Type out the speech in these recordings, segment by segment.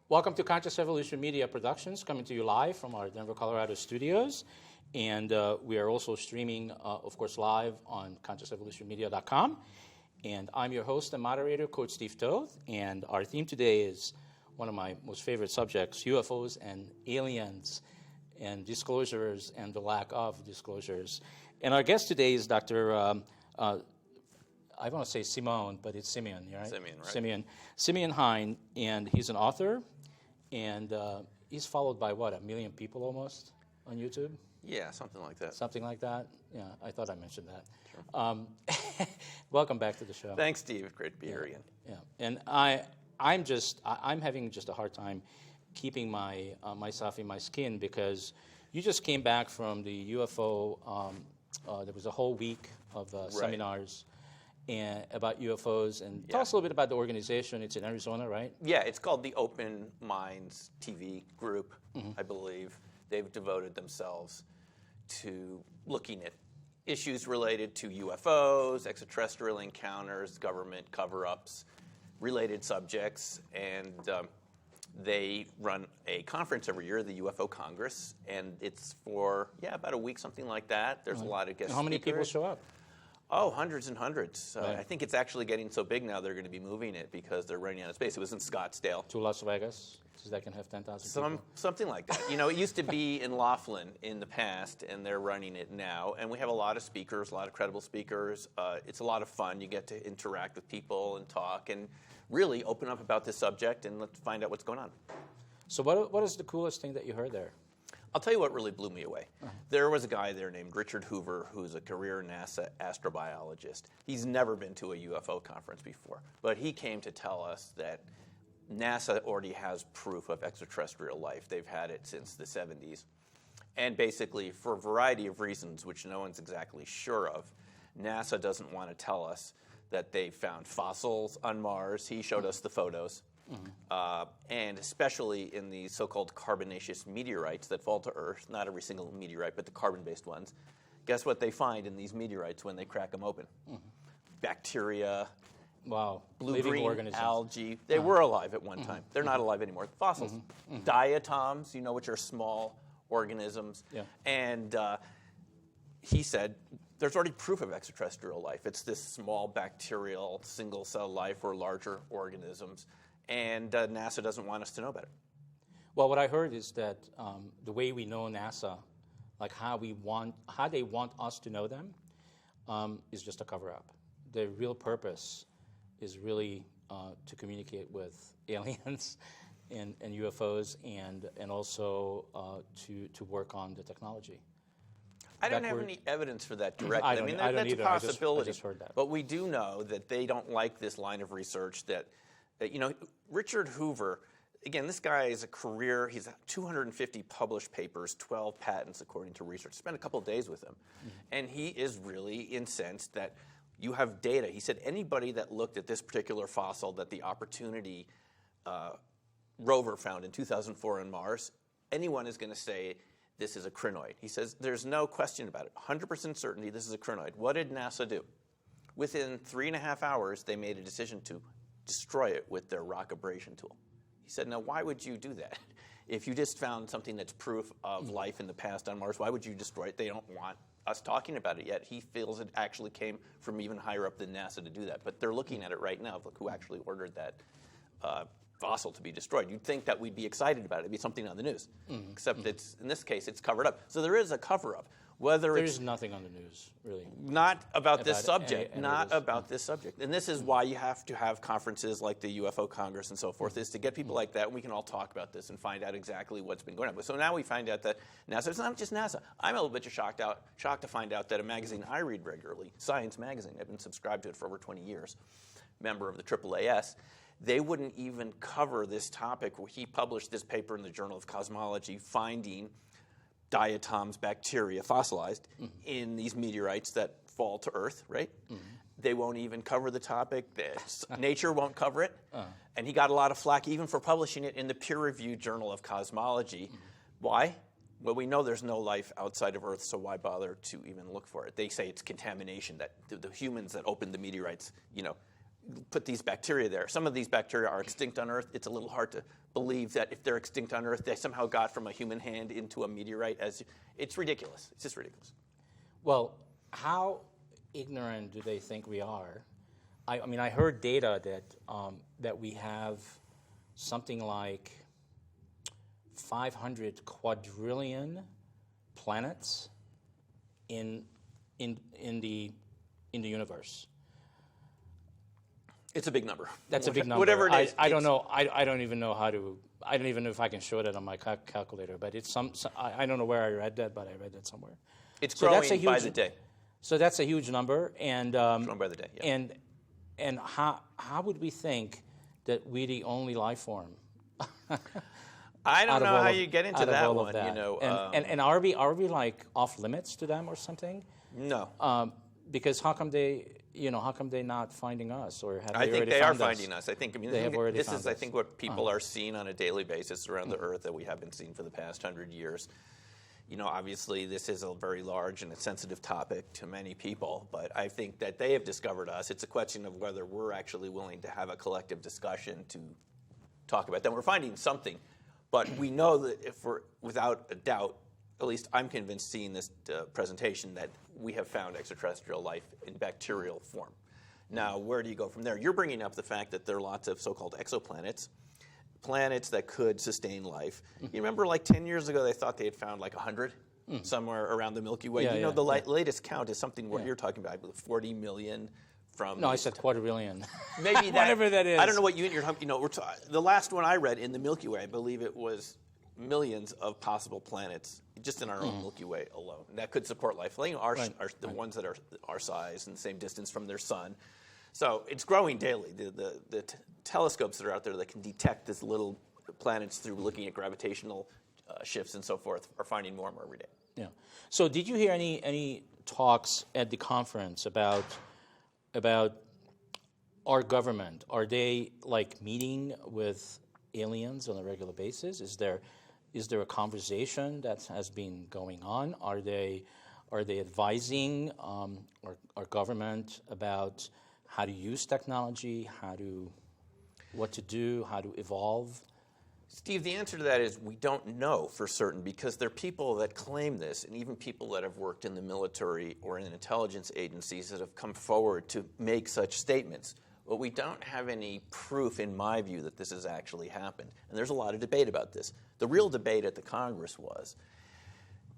Welcome to Conscious Evolution Media Productions, coming to you live from our Denver, Colorado studios. And we are also streaming, of course, live on consciousevolutionmedia.com. And I'm your host and moderator, Coach Steve Toth. And our theme today is one of my most favorite subjects, UFOs and aliens, and disclosures and the lack of disclosures. And our guest today is Dr. I want to say Simone, but it's Simeon, right? Simeon, right? Simeon Hein, and he's an author, and he's followed by, what, 1 million people almost on YouTube? Yeah, something like that. Something like that? Yeah, I thought I mentioned that. Sure. Welcome back to the show. Thanks, Steve. Great to be here again. Yeah, and I'm having just a hard time keeping myself in my skin because you just came back from the UFO. There was a whole week of seminars about UFOs, and tell us a little bit about the organization. It's in Arizona, right? Yeah, it's called the Open Minds TV group, I believe. They've devoted themselves to looking at issues related to UFOs, extraterrestrial encounters, government cover-ups, related subjects, and they run a conference every year, the UFO Congress, and it's for, about a week, something like that. There's a lot of guest How many people show up? Oh, hundreds and hundreds. Right. I think it's actually getting so big now they're going to be moving it because they're running out of space. It was in Scottsdale. To Las Vegas, so that can have 10,000 people? Something like that. You know, it used to be in Laughlin in the past, and they're running it now. And we have a lot of speakers, a lot of credible speakers. It's a lot of fun. You get to interact with people and talk and really open up about this subject and let's find out what's going on. So what is the coolest thing that you heard there? I'll tell you what really blew me away. There was a guy there named Richard Hoover, who's a career NASA astrobiologist. He's never been to a UFO conference before, but he came to tell us that NASA already has proof of extraterrestrial life. They've had it since the 70s. And basically, for a variety of reasons, which no one's exactly sure of, NASA doesn't want to tell us that they found fossils on Mars. He showed us the photos. And especially in the so-called carbonaceous meteorites that fall to Earth, not every single meteorite, but the carbon-based ones, guess what they find in these meteorites when they crack them open? Bacteria, blue-green organisms. algae. They were alive at one time. They're not alive anymore. Fossils. Diatoms, which are small organisms. Yeah. And he said, there's already proof of extraterrestrial life. It's this small bacterial single-cell life or larger organisms. And NASA doesn't want us to know about it. Well, what I heard is that the way we know NASA, like how they want us to know them, is just a cover-up. The real purpose is really to communicate with aliens and UFOs, and also to work on the technology. I don't have any evidence for that directly. I don't that's either. a possibility. I just heard that. But we do know that they don't like this line of research that Richard Hoover, again, this guy is a career, he's 250 published papers, 12 patents according to research. Spent a couple of days with him. And he is really incensed that you have data. He said anybody that looked at this particular fossil that the Opportunity rover found in 2004 on Mars, anyone is going to say this is a crinoid. He says there's no question about it. 100% certainty this is a crinoid. What did NASA do? Within 3.5 hours, they made a decision to destroy it with their rock abrasion tool. He said, now why would you do that? If you just found something that's proof of life in the past on Mars, why would you destroy it? They don't want us talking about it yet. He feels it actually came from even higher up than NASA to do that. But they're looking at it right now. Look who actually ordered that fossil to be destroyed. You'd think that we'd be excited about it. It'd be something on the news. Except it's, in this case, it's covered up. So there is a cover-up. There's nothing on the news, really. Not about this subject. Not about this subject. And this is why you have to have conferences like the UFO Congress and so forth, is to get people like that, and we can all talk about this and find out exactly what's been going on. So now we find out that NASA, it's not just NASA. I'm a little bit shocked to find out that a magazine I read regularly, Science Magazine, I've been subscribed to it for over 20 years, member of the AAAS, they wouldn't even cover this topic. He published this paper in the Journal of Cosmology finding diatoms, bacteria, fossilized in these meteorites that fall to Earth, right? They won't even cover the topic. Nature won't cover it. And he got a lot of flack even for publishing it in the peer-reviewed Journal of Cosmology. Why? Well, we know there's no life outside of Earth, so why bother to even look for it? They say it's contamination, that the humans that opened the meteorites, put these bacteria there. Some of these bacteria are extinct on Earth. It's a little hard to believe that if they're extinct on Earth, they somehow got from a human hand into a meteorite. It's ridiculous. It's just ridiculous. Well, how ignorant do they think we are? I mean, I heard data that we have something like 500 quadrillion planets in the universe. It's a big number. That's a big number. Whatever it is. I don't know. I don't even know how to. I don't even know if I can show that on my calculator. But it's I don't know where I read that, but I read that somewhere. It's growing by the day. So that's a huge number, and growing by the day. Yeah. And how would we think that we're the only life form? I don't know how you get into that one. That. You know, and are we like off limits to them or something? No. Because how come they not finding us, or have they I think already they found are finding us. I think. I mean, this is I think what people are seeing on a daily basis around the Earth that we haven't seen for the past 100 years. You know, obviously this is a very large and a sensitive topic to many people, but I think that they have discovered us. It's a question of whether we're actually willing to have a collective discussion to talk about that. We're finding something, but we know that if we're, without a doubt, at least I'm convinced seeing this presentation, that we have found extraterrestrial life in bacterial form. Now, where do you go from there? You're bringing up the fact that there are lots of so-called exoplanets, planets that could sustain life. You remember like 10 years ago they thought they had found like 100 somewhere around the Milky Way. The latest count is something what you're talking about, I believe 40 million from... No, I said quadrillion. Maybe that. Whatever that is. I don't know what you're talking the last one I read in the Milky Way, I believe it was millions of possible planets just in our own Milky Way alone. And that could support life. The ones that are our size and the same distance from their sun. So it's growing daily. The telescopes that are out there that can detect these little planets through looking at gravitational shifts and so forth are finding more and more every day. Yeah. So did you hear any talks at the conference about our government? Are they like meeting with aliens on a regular basis? Is there a conversation that has been going on? Are they advising our government about how to use technology, what to do, how to evolve? Steve, the answer to that is we don't know for certain, because there are people that claim this, and even people that have worked in the military or in intelligence agencies that have come forward to make such statements. But we don't have any proof, in my view, that this has actually happened. And there's a lot of debate about this. The real debate at the Congress was,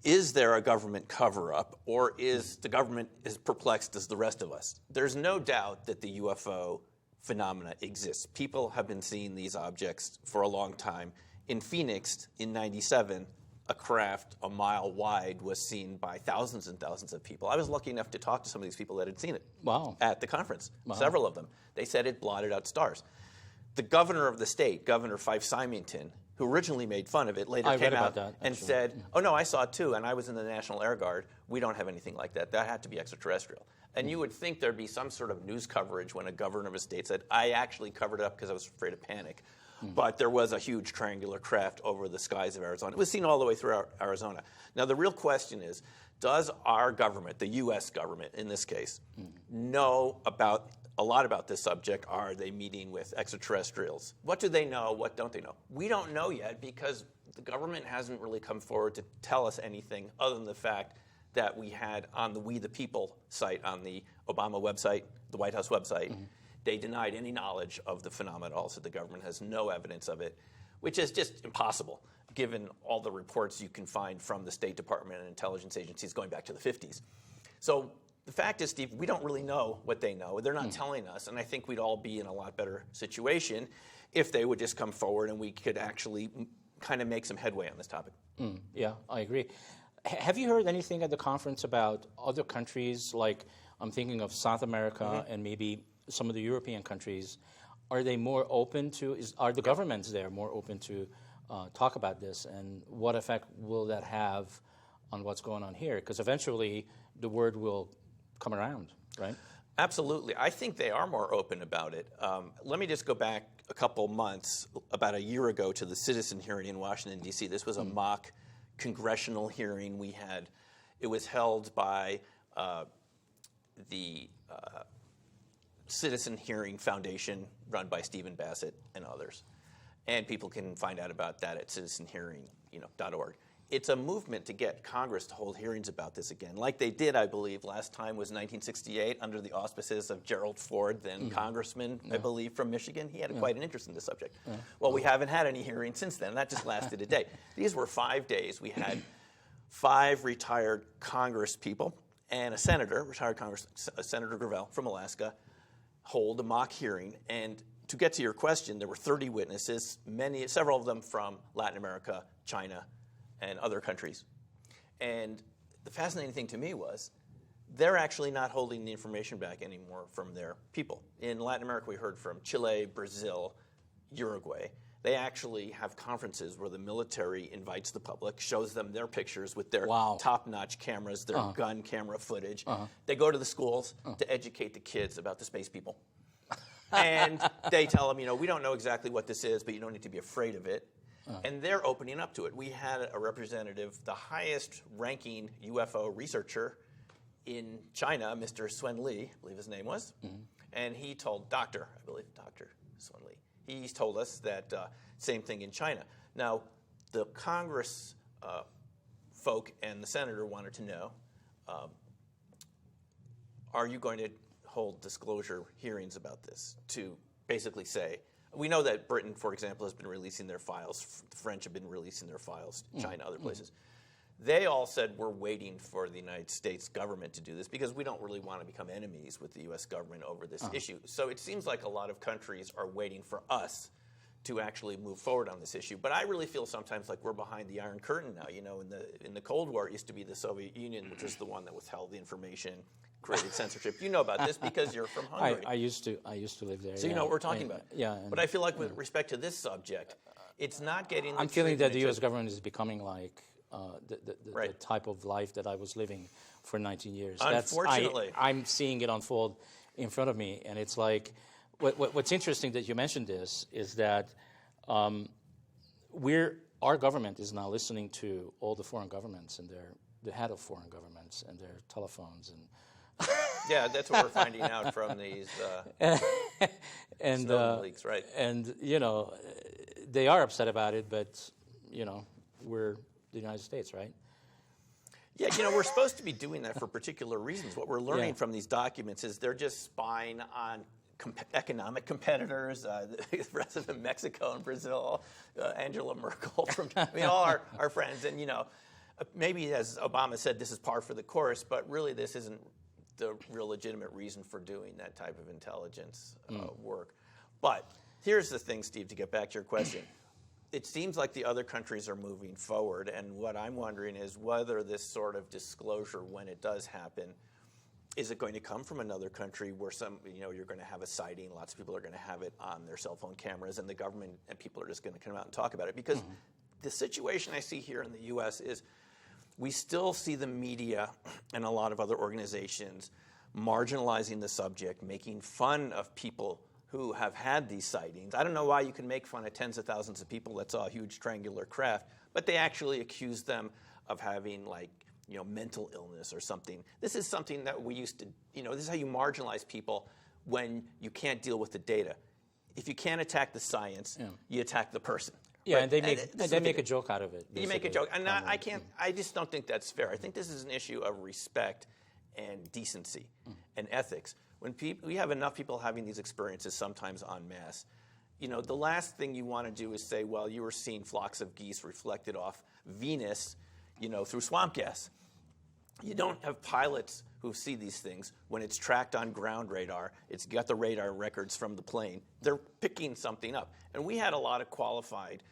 is there a government cover-up, or is the government as perplexed as the rest of us? There's no doubt that the UFO phenomena exists. People have been seeing these objects for a long time. In Phoenix, in '97, a craft a mile wide was seen by thousands and thousands of people. I was lucky enough to talk to some of these people that had seen it at the conference, several of them. They said it blotted out stars. The governor of the state, Governor Fife Symington, who originally made fun of it, later came out and said, oh, no, I saw it too, and I was in the National Air Guard. We don't have anything like that. That had to be extraterrestrial. And you would think there'd be some sort of news coverage when a governor of a state said, I actually covered it up because I was afraid of panic. But there was a huge triangular craft over the skies of Arizona. It was seen all the way through Arizona. Now, the real question is, does our government, the U.S. government in this case, know a lot about this subject? Are they meeting with extraterrestrials? What do they know? What don't they know? We don't know yet, because the government hasn't really come forward to tell us anything other than the fact that we had on the We the People site, on the Obama website, the White House website, they denied any knowledge of the phenomenon. Also, the government has no evidence of it, which is just impossible, given all the reports you can find from the State Department and intelligence agencies going back to the 50s. So the fact is, Steve, we don't really know what they know. They're not telling us, and I think we'd all be in a lot better situation if they would just come forward and we could actually kind of make some headway on this topic. Yeah, I agree. Have you heard anything at the conference about other countries, like I'm thinking of South America and maybe some of the European countries? Are they more open to, are the governments there more open to talk about this, and what effect will that have on what's going on here? Because eventually the word will come around, right? Absolutely. I think they are more open about it. Let me just go back a couple months, about a year ago, to the citizen hearing in Washington, D.C. This was a mock congressional hearing we had. It was held by the citizen hearing foundation run by Stephen Bassett and others. And people can find out about that at citizenhearing.org. It's a movement to get Congress to hold hearings about this again, like they did, I believe, last time was 1968 under the auspices of Gerald Ford, then congressman, I believe, from Michigan. He had quite an interest in this subject. Well, we haven't had any hearings since then. That just lasted a day. These were 5 days. We had 5 retired Congress people and a senator, Senator Gravel from Alaska, hold a mock hearing. And to get to your question, there were 30 witnesses, several of them from Latin America, China, and other countries. And the fascinating thing to me was they're actually not holding the information back anymore from their people. In Latin America, we heard from Chile, Brazil, Uruguay. They actually have conferences where the military invites the public, shows them their pictures with their top-notch cameras, their gun camera footage. They go to the schools to educate the kids about the space people. And they tell them, we don't know exactly what this is, but you don't need to be afraid of it. And they're opening up to it. We had a representative, the highest-ranking UFO researcher in China, Mr. Swen Li, I believe his name was, and he told Dr. Swen Li, he told us that same thing in China. Now, the Congress folk and the senator wanted to know, are you going to hold disclosure hearings about this to basically say, we know that Britain, for example, has been releasing their files. The French have been releasing their files. China, other places. They all said we're waiting for the United States government to do this because we don't really want to become enemies with the U.S. government over this issue. So it seems like a lot of countries are waiting for us to actually move forward on this issue. But I really feel sometimes like we're behind the Iron Curtain now. In the Cold War, it used to be the Soviet Union, which was the one that withheld the information, created censorship. You know about this because you're from Hungary. I used to live there. So you know what we're talking about. Yeah. But I feel like with respect to this subject, it's not getting the I'm feeling that the U.S. government is becoming like the type of life that I was living for 19 years. Unfortunately. I'm seeing it unfold in front of me. And it's like, what's interesting that you mentioned this is that our government is now listening to all the foreign governments and the head of foreign governments and their telephones and yeah, that's what we're finding out from these leaks, right? And they are upset about it, but we're the United States, right? Yeah, we're supposed to be doing that for particular reasons. What we're learning from these documents is they're just spying on economic competitors, the president of Mexico and Brazil, Angela Merkel, all our friends, and maybe as Obama said, this is par for the course, but really this isn't the real legitimate reason for doing that type of intelligence work. But here's the thing, Steve, to get back to your question. It seems like the other countries are moving forward, and what I'm wondering is whether this sort of disclosure, when it does happen, is it going to come from another country where you're going to have a sighting, lots of people are going to have it on their cell phone cameras, and the government and people are just going to come out and talk about it? Because the situation I see here in the U.S. is we still see the media and a lot of other organizations marginalizing the subject, making fun of people who have had these sightings. I don't know why you can make fun of tens of thousands of people that saw a huge triangular craft, but they actually accuse them of having mental illness or something. This is something that we used to, this is how you marginalize people when you can't deal with the data. If you can't attack the science, you attack the person. Yeah, right? and they make a joke out of it. You make a joke, and I just don't think that's fair. I think this is an issue of respect and decency and ethics. When we have enough people having these experiences, sometimes en masse, the last thing you want to do is say, well, you were seeing flocks of geese reflected off Venus, through swamp gas. You don't have pilots who see these things when it's tracked on ground radar. It's got the radar records from the plane. They're picking something up. And we had a lot of qualified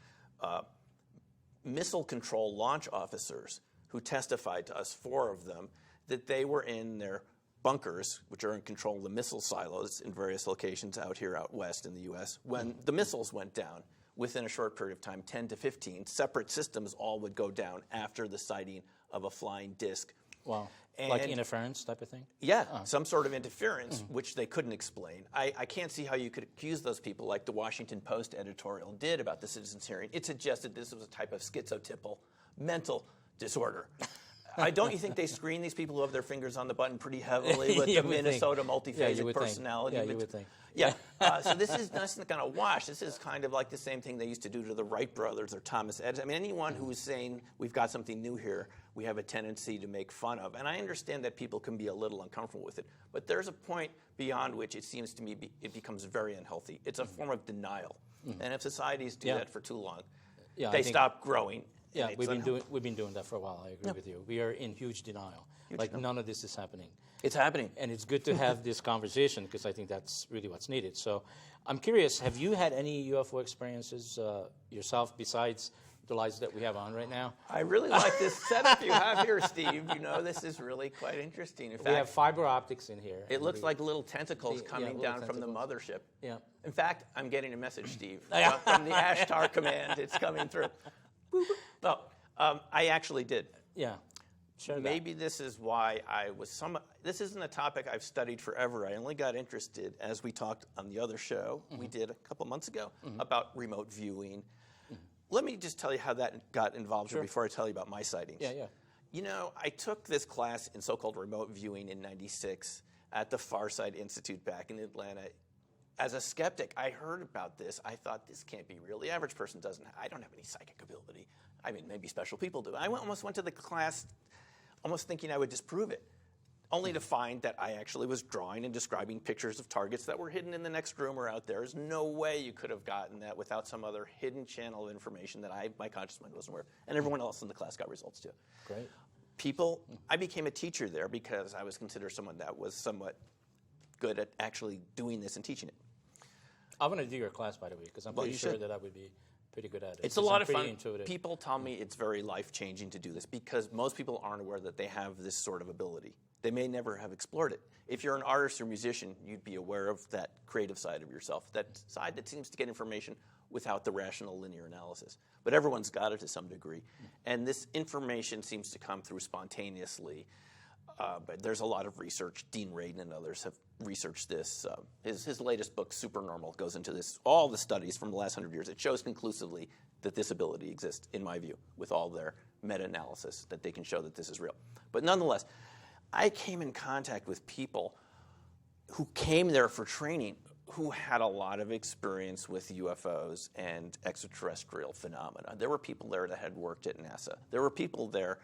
missile control launch officers who testified to us, 4 of them, that they were in their bunkers, which are in control of the missile silos in various locations out west in the U.S., when the missiles went down. Within a short period of time, 10 to 15, separate systems all would go down after the sighting of a flying disc. Wow. Like interference type of thing? Yeah, some sort of interference, which they couldn't explain. I can't see how you could accuse those people, like the Washington Post editorial did about the citizens' hearing. It suggested this was a type of schizotypal mental disorder. Don't you think they screen these people who have their fingers on the button pretty heavily with You the would Minnesota think. multiphasic personality? Yeah, you would think. Yeah, so this is not going to wash. This is kind of like the same thing they used to do to the Wright brothers or Thomas Edison. I mean, anyone who is saying we've got something new here, we have a tendency to make fun of. And I understand that people can be a little uncomfortable with it. But there's a point beyond which it seems to me it becomes very unhealthy. It's a form of denial. And if societies do that for too long, they stop growing. Yeah, we've been doing that for a while. I agree with you. We are in huge denial. None of this is happening. It's happening. And it's good to have this conversation because I think that's really what's needed. So I'm curious, have you had any UFO experiences yourself besides the lights that we have on right now? I really like this setup you have here, Steve. You know, this is really quite interesting. In fact, we have fiber optics in here. It looks like little tentacles coming down from the mothership. Yeah. In fact, I'm getting a message, Steve, from the Ashtar command. It's coming through. Well, I actually did. Yeah. Sure. Maybe this is why I was this isn't a topic I've studied forever. I only got interested as we talked on the other show we did a couple months ago about remote viewing. Let me just tell you how that got involved here before I tell you about my sightings. Yeah, yeah. You know, I took this class in so-called remote viewing in '96 at the Farside Institute back in Atlanta. As a skeptic, I heard about this. I thought, this can't be real. The average person doesn't. I don't have any psychic ability. I mean, maybe special people do. I almost went to the class almost thinking I would disprove it, only to find that I actually was drawing and describing pictures of targets that were hidden in the next room or out there. There's no way you could have gotten that without some other hidden channel of information that my conscious mind wasn't aware of. And everyone else in the class got results too. Great. I became a teacher there because I was considered someone that was somewhat good at actually doing this and teaching it. I want to do your class, by the way, because I'm pretty sure that I would be pretty good at it. It's a lot of fun. Intuitive. People tell me it's very life-changing to do this because most people aren't aware that they have this sort of ability. They may never have explored it. If you're an artist or musician, you'd be aware of that creative side of yourself, that side that seems to get information without the rational linear analysis. But everyone's got it to some degree. And this information seems to come through spontaneously. But there's a lot of research. Dean Radin and others have researched this. His latest book, Supernormal, goes into this. All the studies from the last 100 years, it shows conclusively that this ability exists, in my view, with all their meta-analysis, that they can show that this is real. But nonetheless, I came in contact with people who came there for training who had a lot of experience with UFOs and extraterrestrial phenomena. There were people there that had worked at NASA. There were people there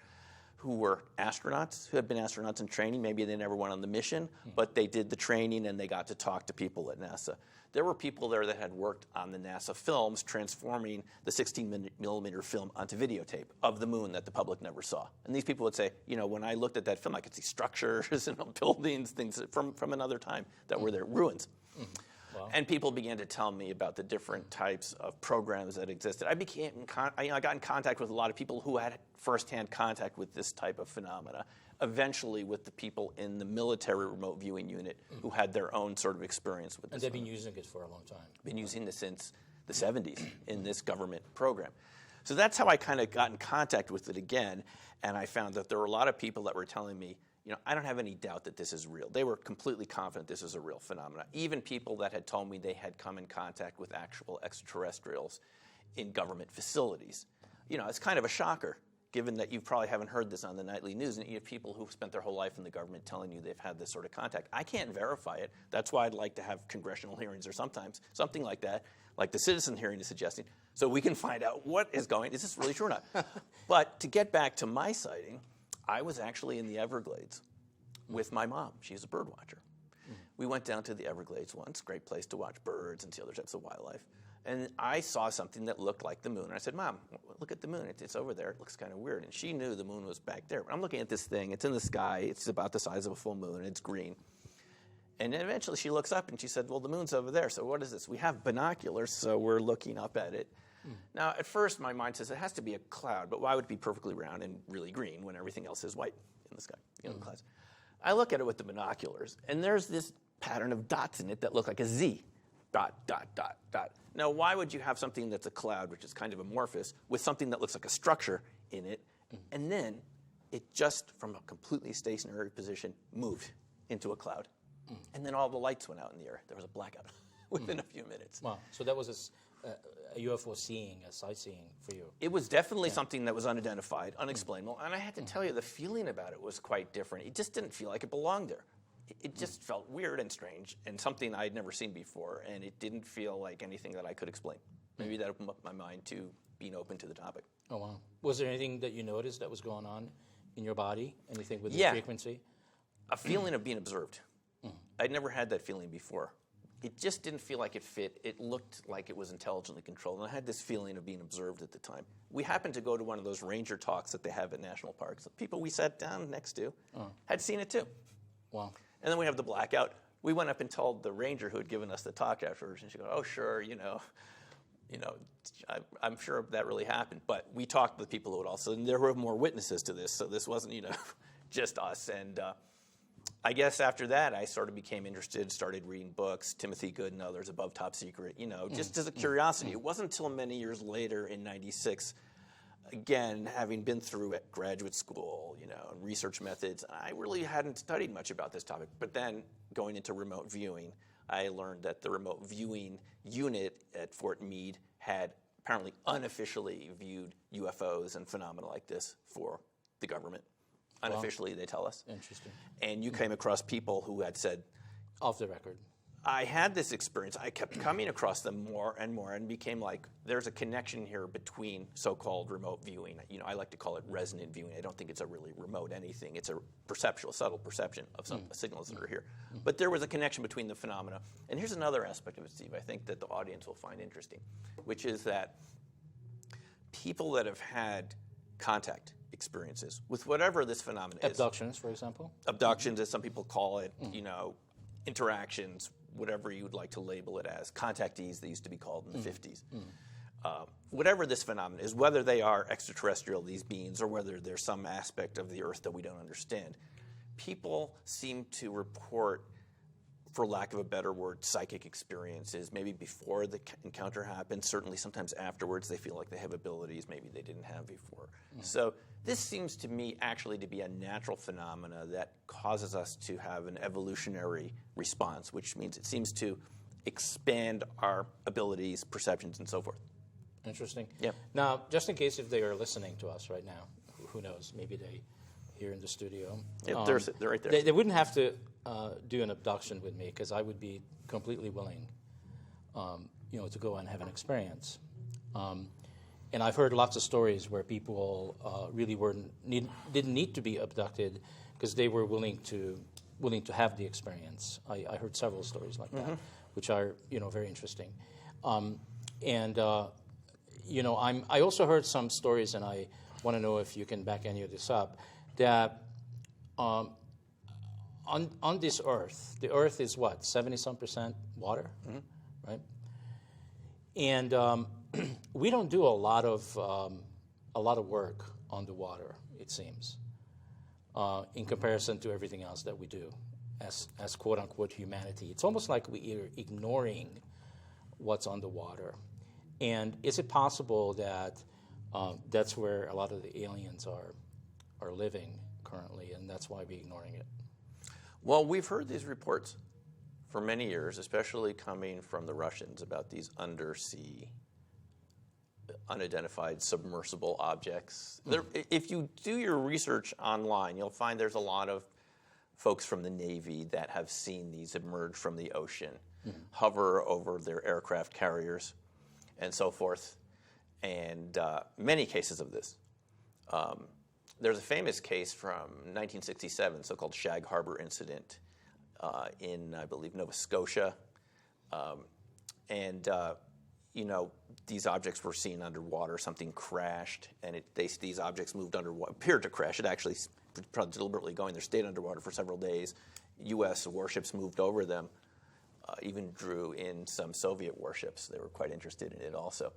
who were astronauts, who had been astronauts in training. Maybe they never went on the mission, but they did the training and they got to talk to people at NASA. There were people there that had worked on the NASA films, transforming the 16-millimeter film onto videotape of the moon that the public never saw. And these people would say, you know, when I looked at that film, I could see structures and buildings, things from another time that were there, ruins. Wow. And people began to tell me about the different types of programs that existed. I got in contact with a lot of people who had firsthand contact with this type of phenomena, eventually with the people in the military remote viewing unit who had their own sort of experience with this. And they've been using it for a long time. Been using this since the 70s in this government program. So that's how I kind of got in contact with it again, and I found that there were a lot of people that were telling me, you know, I don't have any doubt that this is real. They were completely confident this is a real phenomenon. Even people that had told me they had come in contact with actual extraterrestrials in government facilities. You know, it's kind of a shocker, given that you probably haven't heard this on the nightly news, and you have people who've spent their whole life in the government telling you they've had this sort of contact. I can't verify it. That's why I'd like to have congressional hearings or sometimes something like that, like the citizen hearing is suggesting, so we can find out what is going, is this really true or not? But to get back to my sighting, I was actually in the Everglades with my mom. She's a bird watcher. We went down to the Everglades once, great place to watch birds and see other types of wildlife. And I saw something that looked like the moon. And I said, Mom, look at the moon. It's over there. It looks kind of weird. And she knew the moon was back there. But I'm looking at this thing. It's in the sky. It's about the size of a full moon. It's green. And then eventually she looks up and she said, well, the moon's over there. So what is this? We have binoculars, so we're looking up at it. Now, at first, my mind says it has to be a cloud, but why would it be perfectly round and really green when everything else is white in the sky, you know, the clouds? I look at it with the binoculars, and there's this pattern of dots in it that look like a Z. Dot, dot, dot, dot. Now, why would you have something that's a cloud, which is kind of amorphous, with something that looks like a structure in it, and then it just, from a completely stationary position, moved into a cloud? And then all the lights went out in the air. There was a blackout within a few minutes. Wow. So that was a UFO seeing, a sightseeing for you? It was definitely something that was unidentified, unexplainable, and I had to tell you, the feeling about it was quite different. It just didn't feel like it belonged there. It just felt weird and strange, and something I'd never seen before, and it didn't feel like anything that I could explain. Maybe that opened up my mind to being open to the topic. Oh, wow. Was there anything that you noticed that was going on in your body? Anything with the Yeah. frequency? A feeling of being observed. I'd never had that feeling before. It just didn't feel like it fit. It looked like it was intelligently controlled, and I had this feeling of being observed at the time. We happened to go to one of those ranger talks that they have at national parks. The people we sat down next to had seen it too. Wow. And then we have the blackout. We went up and told the ranger who had given us the talk afterwards, and she goes, "Oh, sure, I'm sure that really happened." But we talked with people who had also, and there were more witnesses to this, so this wasn't, just us. And I guess after that, I sort of became interested, started reading books, Timothy Good and others, Above Top Secret, just as a curiosity. It wasn't until many years later in '96, again, having been through at graduate school, research methods, I really hadn't studied much about this topic. But then going into remote viewing, I learned that the remote viewing unit at Fort Meade had apparently unofficially viewed UFOs and phenomena like this for the government. Unofficially, they tell us. Interesting. And you came across people who had said, Off the record. I had this experience. I kept coming across them more and more, and became like, there's a connection here between so-called remote viewing. I like to call it resonant viewing. I don't think it's a really remote anything. It's a perceptual, subtle perception of some signals that are here. But there was a connection between the phenomena. And here's another aspect of it, Steve, I think that the audience will find interesting, which is that people that have had contact experiences with whatever this phenomenon is. Abductions, for example? Abductions, as some people call it, interactions, whatever you would like to label it as, contactees, they used to be called in the 50s. Whatever this phenomenon is, whether they are extraterrestrial, these beings, or whether there's some aspect of the Earth that we don't understand, people seem to report, for lack of a better word, psychic experiences, maybe before the encounter happens, certainly sometimes afterwards they feel like they have abilities maybe they didn't have before. So this seems to me actually to be a natural phenomena that causes us to have an evolutionary response, which means it seems to expand our abilities, perceptions, and so forth. Interesting. Yeah. Now, just in case if they are listening to us right now, who knows, maybe they here in the studio. Yeah, they're right there. They wouldn't have to do an abduction with me because I would be completely willing, to go and have an experience. And I've heard lots of stories where people really didn't need to be abducted because they were willing to have the experience. I heard several stories like that, which are very interesting. I also heard some stories, and I want to know if you can back any of this up, that on this Earth, the Earth is what, 70-some% water, right? And we don't do a lot of work on the water, it seems, in comparison to everything else that we do as quote unquote humanity. It's almost like we are ignoring what's on the water. And is it possible that that's where a lot of the aliens are living currently, and that's why we're ignoring it? Well, we've heard these reports for many years, especially coming from the Russians, about these undersea, unidentified submersible objects. If you do your research online, you'll find there's a lot of folks from the Navy that have seen these emerge from the ocean, hover over their aircraft carriers, and so forth, and many cases of this. There's a famous case from 1967, so-called Shag Harbor incident in, I believe, Nova Scotia. These objects were seen underwater. Something crashed, and these objects moved underwater, appeared to crash. It actually, probably deliberately going there, stayed underwater for several days. U.S. warships moved over them, even drew in some Soviet warships. They were quite interested in it also.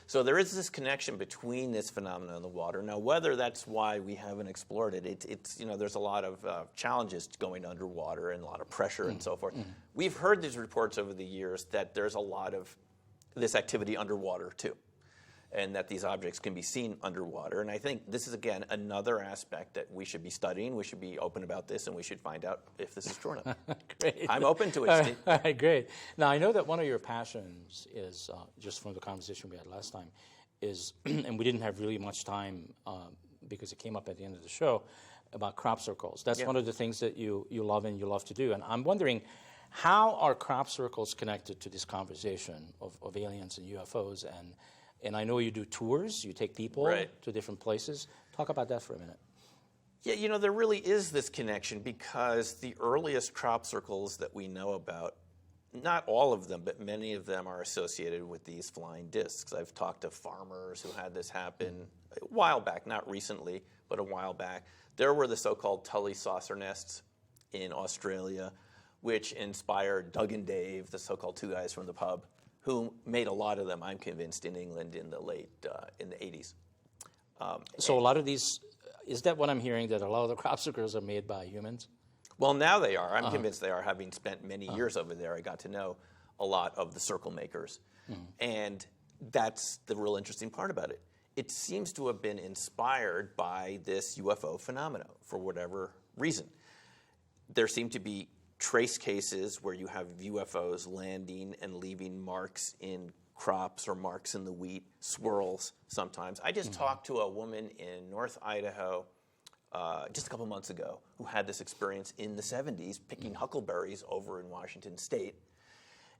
So there is this connection between this phenomenon and the water. Now, whether that's why we haven't explored it, there's a lot of challenges going underwater and a lot of pressure and so forth. We've heard these reports over the years that there's a lot of this activity underwater too. and that these objects can be seen underwater. And I think this is, again, another aspect that we should be studying. We should be open about this, and we should find out if this is true or not. Great. I'm open to it, Steve. All right, great. Now, I know that one of your passions is, just from the conversation we had last time, is, and we didn't have really much time because it came up at the end of the show, about crop circles. That's one of the things that you love and you love to do. And I'm wondering, how are crop circles connected to this conversation of aliens and UFOs? And I know you do tours, you take people to different places. Talk about that for a minute. Yeah, you know, there really is this connection because the earliest crop circles that we know about, not all of them, but many of them are associated with these flying discs. I've talked to farmers who had this happen a while back, not recently, but a while back. There were the so-called Tully saucer nests in Australia, which inspired Doug and Dave, the so-called two guys from the pub, who made a lot of them, I'm convinced, in England in the in the 80s. So a lot of these, is that what I'm hearing, that a lot of the crop circles are made by humans? Well, now they are. I'm convinced they are, having spent many years over there. I got to know a lot of the circle makers. And that's the real interesting part about it. It seems to have been inspired by this UFO phenomenon for whatever reason. There seem to be trace cases where you have UFOs landing and leaving marks in crops or marks in the wheat, swirls sometimes. I just talked to a woman in North Idaho just a couple months ago who had this experience in the 70s picking huckleberries over in Washington State.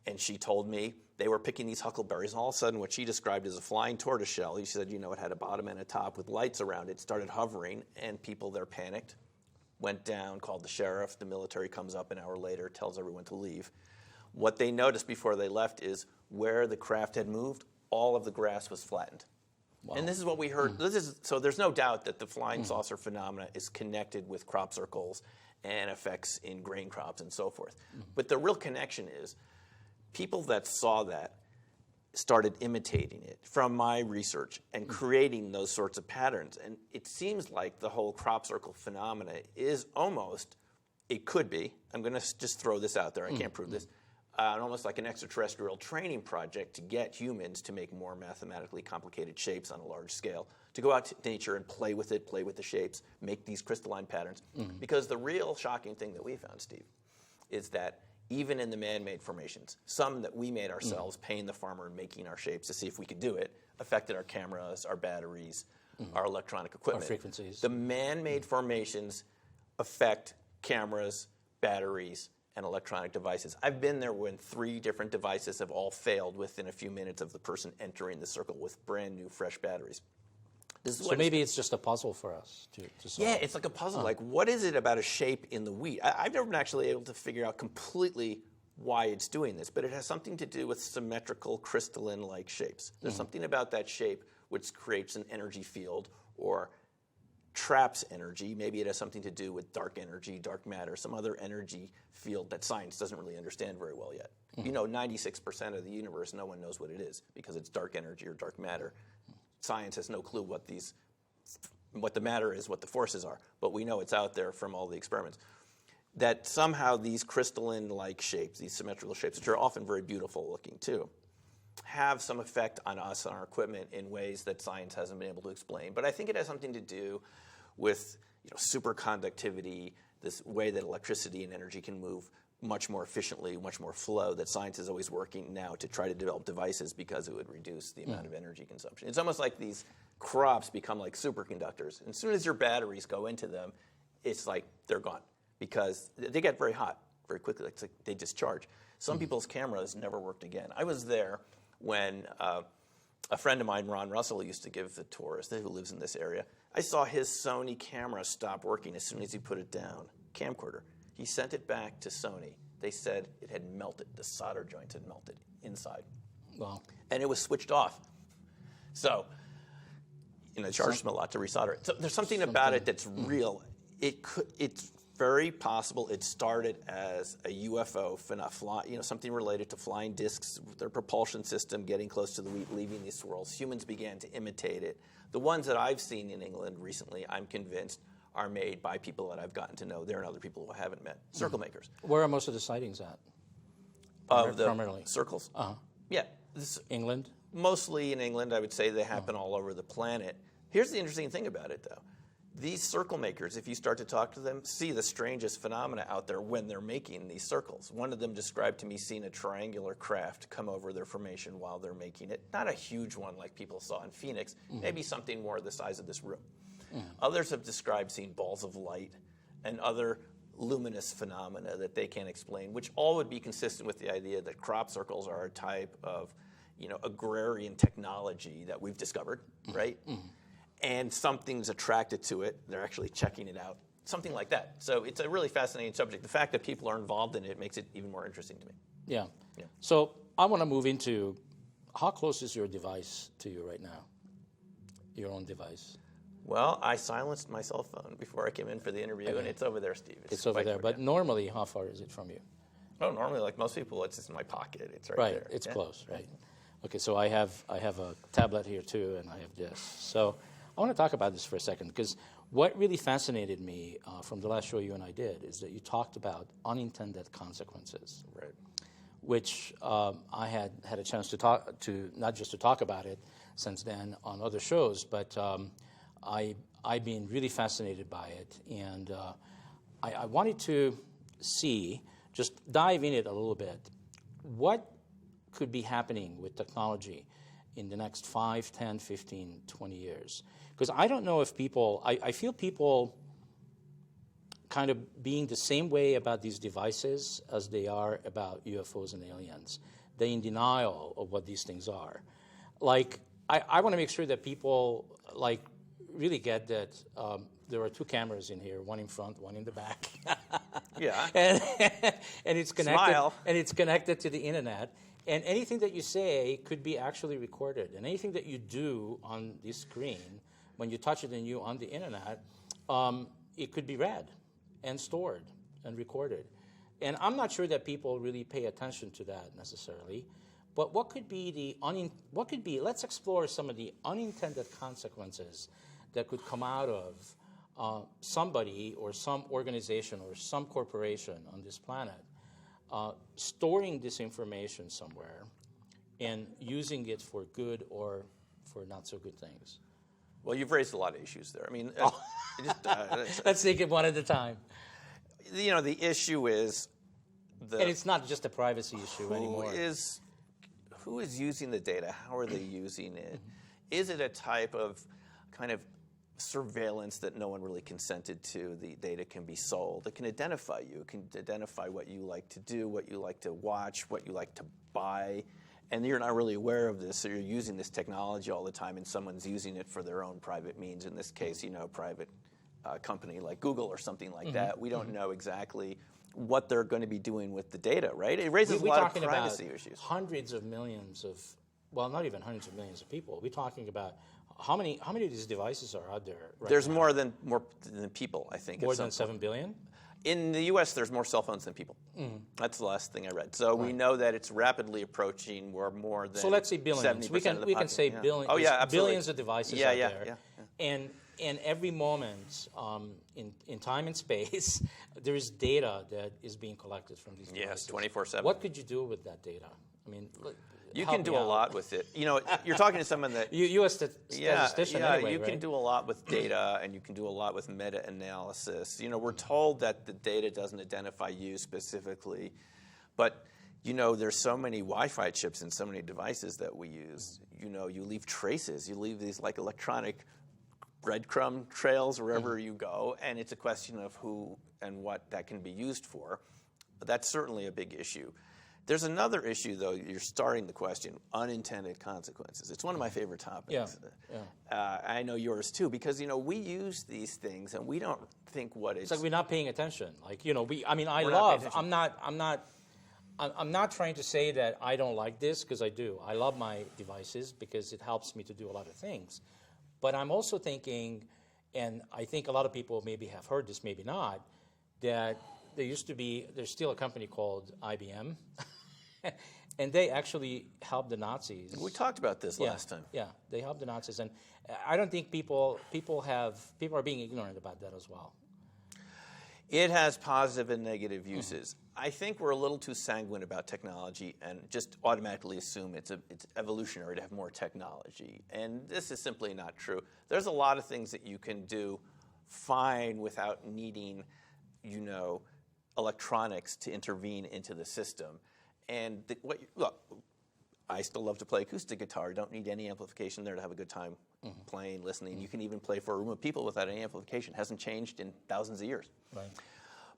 And she told me they were picking these huckleberries, and all of a sudden what she described as a flying tortoiseshell, she said, you know, it had a bottom and a top with lights around it, started hovering, and people there panicked, went down, called the sheriff. The military comes up an hour later, tells everyone to leave. What they noticed before they left is where the craft had moved, all of the grass was flattened. Wow. And this is what we heard. So there's no doubt that the flying saucer phenomena is connected with crop circles and effects in grain crops and so forth. But the real connection is people that saw that started imitating it from my research and creating those sorts of patterns. And it seems like the whole crop circle phenomena is almost, it could be, I'm going to just throw this out there, I can't prove this, almost like an extraterrestrial training project to get humans to make more mathematically complicated shapes on a large scale, to go out to nature and play with it, play with the shapes, make these crystalline patterns. Because the real shocking thing that we found, Steve, is that even in the man-made formations, some that we made ourselves, paying the farmer and making our shapes to see if we could do it, affected our cameras, our batteries, our electronic equipment. Our frequencies. The man-made formations affect cameras, batteries, and electronic devices. I've been there when 3 different devices have all failed within a few minutes of the person entering the circle with brand new, fresh batteries. So maybe it's just a puzzle for us to solve. Yeah, it's like a puzzle. Like, what is it about a shape in the wheat? I've never been actually able to figure out completely why it's doing this, but it has something to do with symmetrical crystalline-like shapes. There's something about that shape which creates an energy field or traps energy. Maybe it has something to do with dark energy, dark matter, some other energy field that science doesn't really understand very well yet. You know, 96% of the universe, no one knows what it is because it's dark energy or dark matter. Science has no clue what the matter is, what the forces are, but we know it's out there from all the experiments. That somehow these crystalline-like shapes, these symmetrical shapes, which are often very beautiful looking too, have some effect on us and our equipment in ways that science hasn't been able to explain. But I think it has something to do with, you know, superconductivity, this way that electricity and energy can move much more efficiently, much more flow, that science is always working now to try to develop devices because it would reduce the amount of energy consumption. It's almost like these crops become like superconductors. And as soon as your batteries go into them, it's like they're gone because they get very hot very quickly. It's like they discharge. Some people's cameras never worked again. I was there when a friend of mine, Ron Russell, used to give the tours, who lives in this area. I saw his Sony camera stop working as soon as he put it down, camcorder. He sent it back to Sony. They said it had melted. The solder joints had melted inside. Wow. And it was switched off. So, you know, it charged him a lot to resolder it. So there's something about it that's real. It's very possible it started as a UFO, something related to flying discs, their propulsion system getting close to the wheat, leaving these swirls. Humans began to imitate it. The ones that I've seen in England recently, I'm convinced, are made by people that I've gotten to know there and other people who I haven't met, circle makers. Where are most of the sightings at? Of the primarily circles? Uh-huh. Yeah. England? Mostly in England, I would say they happen all over the planet. Here's the interesting thing about it, though. These circle makers, if you start to talk to them, see the strangest phenomena out there when they're making these circles. One of them described to me seeing a triangular craft come over their formation while they're making it. Not a huge one like people saw in Phoenix, maybe something more the size of this room. Others have described seeing balls of light and other luminous phenomena that they can't explain, which all would be consistent with the idea that crop circles are a type of agrarian technology that we've discovered, right? And something's attracted to it. They're actually checking it out, something like that. So it's a really fascinating subject. The fact that people are involved in it makes it even more interesting to me. Yeah. So I want to move into, how close is your device to you right now? Your own device? Well, I silenced my cell phone before I came in for the interview, and it's over there, Steve. It's over there. But normally, how far is it from you? Oh, normally, like most people, it's just in my pocket. It's right there. It's close, right? Okay, so I have a tablet here too, and I have this. So I want to talk about this for a second, because what really fascinated me from the last show you and I did is that you talked about unintended consequences, right? Which I had a chance to not just to talk about it since then on other shows, but I've been really fascinated by it, and I wanted to see, just dive in it a little bit, what could be happening with technology in the next 5, 10, 15, 20 years. Because I don't know if people, I feel people kind of being the same way about these devices as they are about UFOs and aliens. They're in denial of what these things are. Like, I want to make sure that people, like, really get that there are 2 cameras in here, one in front, one in the back. Yeah. and it's connected. Smile. And it's connected to the internet. And anything that you say could be actually recorded. And anything that you do on this screen, when you touch it and you on the internet, it could be read and stored and recorded. And I'm not sure that people really pay attention to that necessarily. But what could be let's explore some of the unintended consequences that could come out of somebody or some organization or some corporation on this planet storing this information somewhere and using it for good or for not so good things. Well, you've raised a lot of issues there. I mean, Let's take it one at a time. The issue is and it's not just a privacy issue anymore. Who is using the data? How are they using it? Is it a type of kind of surveillance that no one really consented to? The data can be sold. It can identify you. It can identify what you like to do, what you like to watch, what you like to buy. And you're not really aware of this, so you're using this technology all the time, and someone's using it for their own private means. In this case, a private company like Google or something like that. We don't know exactly what they're going to be doing with the data, right? It raises a lot of privacy issues. Hundreds of millions of, well, not even hundreds of millions of people. We're talking about how many of these devices are out there right There's now? more than people, I think. More than 7 billion? In the U.S., there's more cell phones than people. That's the last thing I read. So we know that it's rapidly approaching. We're more than 70% So let's say billions. We can say billions. Oh, yeah, absolutely. Billions of devices out there. And every moment in time and space, there is data that is being collected from these devices. Yes, 24/7. What could you do with that data? I mean, you can do a lot with it. You're talking to someone that you're a statistician anyway, you can do a lot with data, and you can do a lot with meta-analysis. We're told that the data doesn't identify you specifically, but there's so many Wi-Fi chips in so many devices that we use. You leave traces. You leave these like electronic breadcrumb trails wherever you go, and it's a question of who and what that can be used for. But that's certainly a big issue. There's another issue, though. You're starting the question, unintended consequences. It's one of my favorite topics. I know yours too, because we use these things and we don't think what it's like we're not paying attention. Like I'm not trying to say that I don't like this, because I do. I love my devices because it helps me to do a lot of things. But I'm also thinking, and I think a lot of people maybe have heard this, maybe not, that there's still a company called IBM, and they actually helped the Nazis. We talked about this last time. Yeah, they helped the Nazis, and I don't think people are being ignorant about that as well. It has positive and negative uses. I think we're a little too sanguine about technology and just automatically assume it's evolutionary to have more technology. And this is simply not true. There's a lot of things that you can do fine without needing, electronics to intervene into the system. And look, I still love to play acoustic guitar. You don't need any amplification there to have a good time playing, listening. You can even play for a room of people without any amplification. It hasn't changed in thousands of years. Right.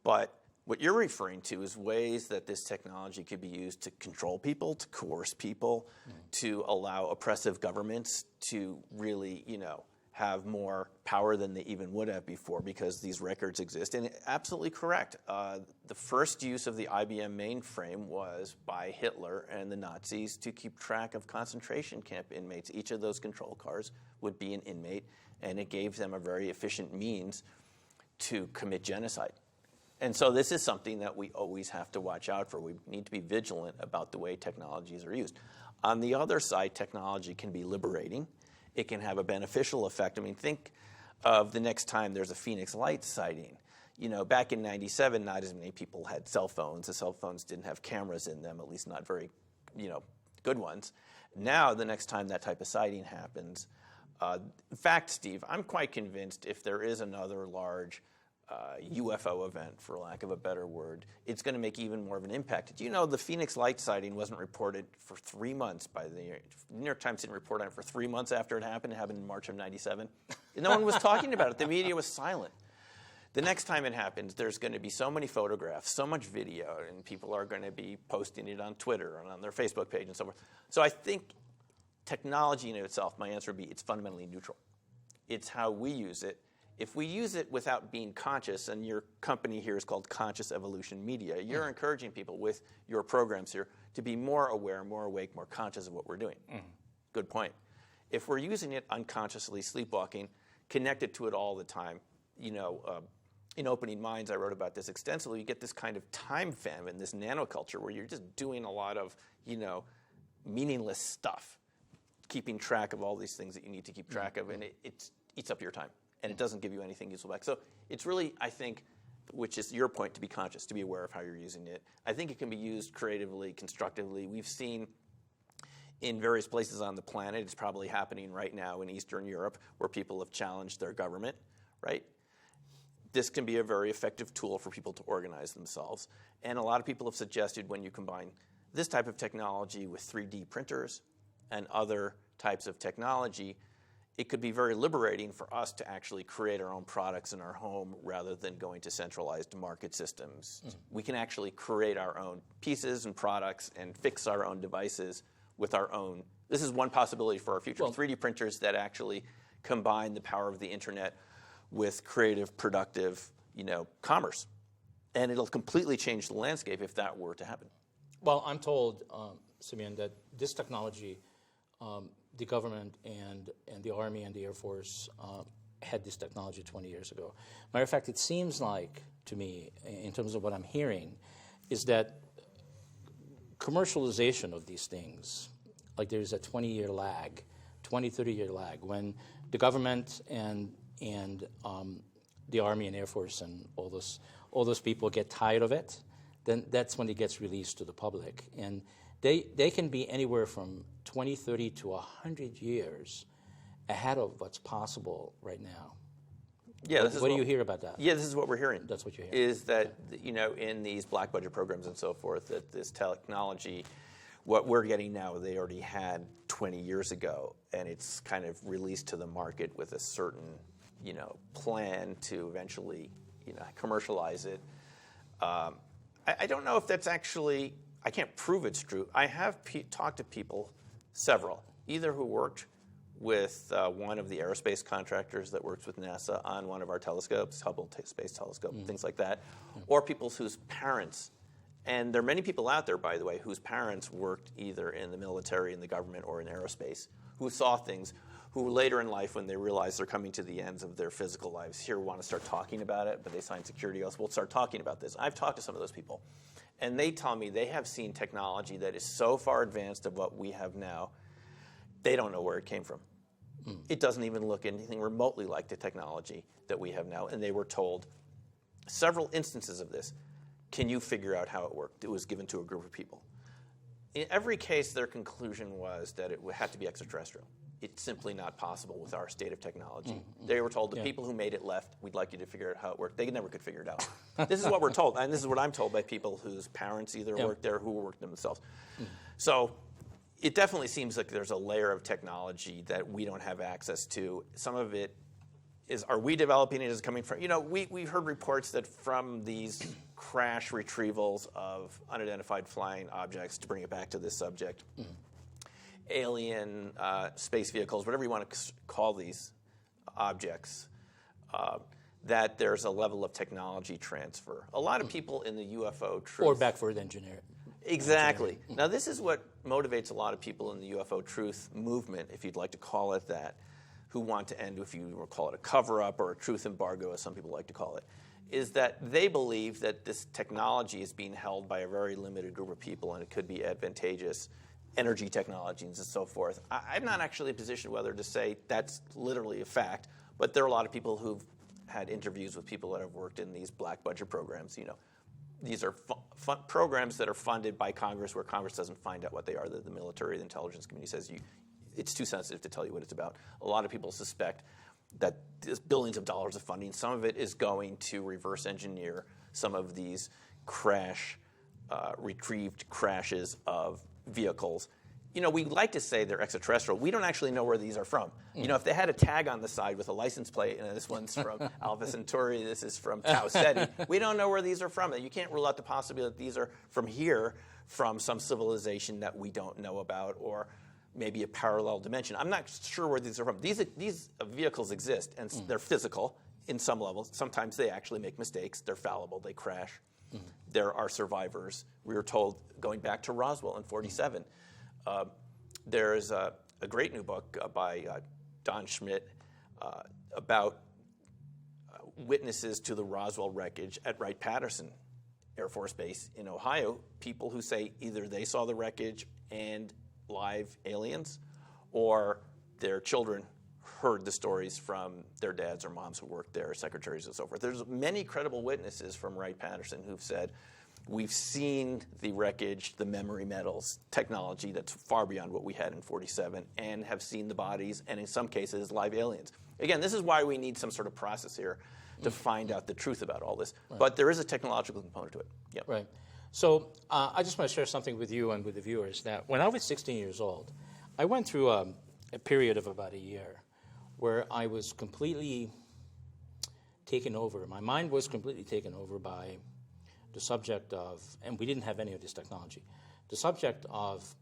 But what you're referring to is ways that this technology could be used to control people, to coerce people, to allow oppressive governments to really, have more power than they even would have before because these records exist. And absolutely correct. The first use of the IBM mainframe was by Hitler and the Nazis to keep track of concentration camp inmates. Each of those control cars would be an inmate, and it gave them a very efficient means to commit genocide. And so this is something that we always have to watch out for. We need to be vigilant about the way technologies are used. On the other side, technology can be liberating. It can have a beneficial effect. I mean, think of the next time there's a Phoenix Lights sighting. Back in '97, not as many people had cell phones. The cell phones didn't have cameras in them, at least not very, good ones. Now, the next time that type of sighting happens, in fact, Steve, I'm quite convinced if there is another large UFO event, for lack of a better word, it's going to make even more of an impact. Do you know the Phoenix Lights sighting wasn't reported for 3 months by the New York Times didn't report on it for 3 months after it happened. It happened in March of '97. No one was talking about it. The media was silent. The next time it happens, there's going to be so many photographs, so much video, and people are going to be posting it on Twitter and on their Facebook page and so forth. So I think technology in itself, my answer would be it's fundamentally neutral. It's how we use it. If we use it without being conscious, and your company here is called Conscious Evolution Media, you're encouraging people with your programs here to be more aware, more awake, more conscious of what we're doing. Good point. If we're using it unconsciously, sleepwalking, connected to it all the time, in Opening Minds, I wrote about this extensively. You get this kind of time famine, this nanoculture, where you're just doing a lot of, meaningless stuff, keeping track of all these things that you need to keep track of, and it eats up your time. And it doesn't give you anything useful back. So it's really, I think, which is your point, to be conscious, to be aware of how you're using it. I think it can be used creatively, constructively. We've seen in various places on the planet, it's probably happening right now in Eastern Europe, where people have challenged their government, right? This can be a very effective tool for people to organize themselves. And a lot of people have suggested when you combine this type of technology with 3D printers and other types of technology, it could be very liberating for us to actually create our own products in our home rather than going to centralized market systems. We can actually create our own pieces and products and fix our own devices with our own. This is one possibility for our future. 3D printers that actually combine the power of the internet with creative, productive, commerce. And it'll completely change the landscape if that were to happen. Well, I'm told, Simeon, that this technology, the government and the Army and the Air Force had this technology 20 years ago. Matter of fact, it seems like, to me, in terms of what I'm hearing, is that commercialization of these things, like there's a 20-year lag, 20, 30-year lag, when the government and the Army and Air Force and all those people get tired of it, then that's when it gets released to the public. And they can be anywhere from 20, 30 to 100 years ahead of what's possible right now. Yeah, what do you hear about that? Yeah, this is what we're hearing. That's what you hear. Is that, in these black budget programs and so forth, that this technology, what we're getting now, they already had 20 years ago, and it's kind of released to the market with a certain, plan to eventually, commercialize it. I don't know if that's actually, I can't prove it's true. I have talked to people, several, either who worked with one of the aerospace contractors that works with NASA on one of our telescopes, Hubble Space Telescope, things like that, or people whose parents, and there are many people out there, by the way, whose parents worked either in the military, in the government, or in aerospace, who saw things, who later in life, when they realize they're coming to the ends of their physical lives, here want to start talking about it, but they signed security oaths. We'll start talking about this. I've talked to some of those people, and they tell me they have seen technology that is so far advanced of what we have now, they don't know where it came from. It doesn't even look anything remotely like the technology that we have now, and they were told several instances of this. Can you figure out how it worked? It was given to a group of people. In every case, their conclusion was that it had to be extraterrestrial. It's simply not possible with our state of technology. They were told the people who made it left, we'd like you to figure out how it worked. They never could figure it out. This is what we're told, and this is what I'm told by people whose parents either worked there or who worked themselves. So it definitely seems like there's a layer of technology that we don't have access to. Some of it is, are we developing it? Is it coming from, we've heard reports that from these crash retrievals of unidentified flying objects, to bring it back to this subject, alien space vehicles, whatever you want to call these objects, that there's a level of technology transfer. A lot of people in the UFO truth... Or backward engineering. Exactly. Now, this is what motivates a lot of people in the UFO truth movement, if you'd like to call it that, who want to end, if you want to call it a cover-up or a truth embargo, as some people like to call it, is that they believe that this technology is being held by a very limited group of people and it could be advantageous, energy technologies and so forth. I'm not actually in a position whether to say that's literally a fact, but there are a lot of people who've had interviews with people that have worked in these black budget programs. These are programs that are funded by Congress where Congress doesn't find out what they are. The military, the intelligence community says it's too sensitive to tell you what it's about. A lot of people suspect that there's billions of dollars of funding. Some of it is going to reverse engineer some of these retrieved crashes of vehicles. We like to say they're extraterrestrial. We don't actually know where these are from. If they had a tag on the side with a license plate, and this one's from Alpha Centauri, this is from Tau Ceti, we don't know where these are from. You can't rule out the possibility that these are from here, from some civilization that we don't know about, or maybe a parallel dimension. I'm not sure where these are from. These vehicles exist, and they're physical in some levels. Sometimes they actually make mistakes. They're fallible. They crash. There are survivors. We were told, going back to Roswell in '47, there is a great new book by Don Schmidt about witnesses to the Roswell wreckage at Wright-Patterson Air Force Base in Ohio, people who say either they saw the wreckage and live aliens, or their children heard the stories from their dads or moms who worked there, secretaries and so forth. There's many credible witnesses from Wright-Patterson who've said, we've seen the wreckage, the memory metals technology that's far beyond what we had in '47, and have seen the bodies, and in some cases, live aliens. Again, this is why we need some sort of process here to find out the truth about all this. Right. But there is a technological component to it. Yep. Right. So I just want to share something with you and with the viewers, that when I was 16 years old, I went through a period of about a year where I was completely taken over. My mind was completely taken over by the subject of, and we didn't have any of this technology, the subject of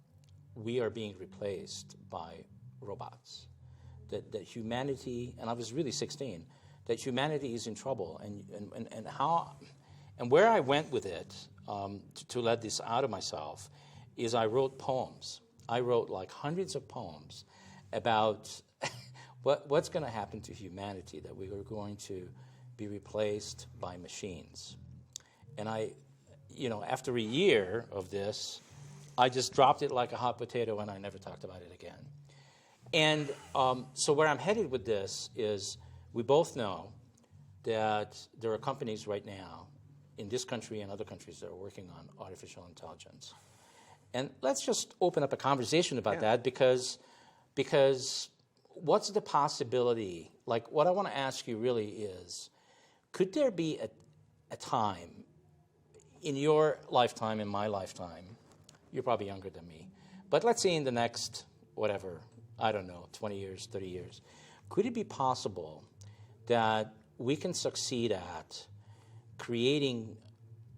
we are being replaced by robots. That humanity, and I was really 16, that humanity is in trouble, and how, and where I went with it to let this out of myself is I wrote poems. I wrote like hundreds of poems about what's going to happen to humanity, that we are going to be replaced by machines. And after a year of this, I just dropped it like a hot potato and I never talked about it again. And so where I'm headed with this is, we both know that there are companies right now in this country and other countries that are working on artificial intelligence. And let's just open up a conversation about that, because what's the possibility? Like, what I want to ask you really is, could there be a time in your lifetime, in my lifetime, you're probably younger than me, but let's say in the next, 20 years, 30 years, could it be possible that we can succeed at creating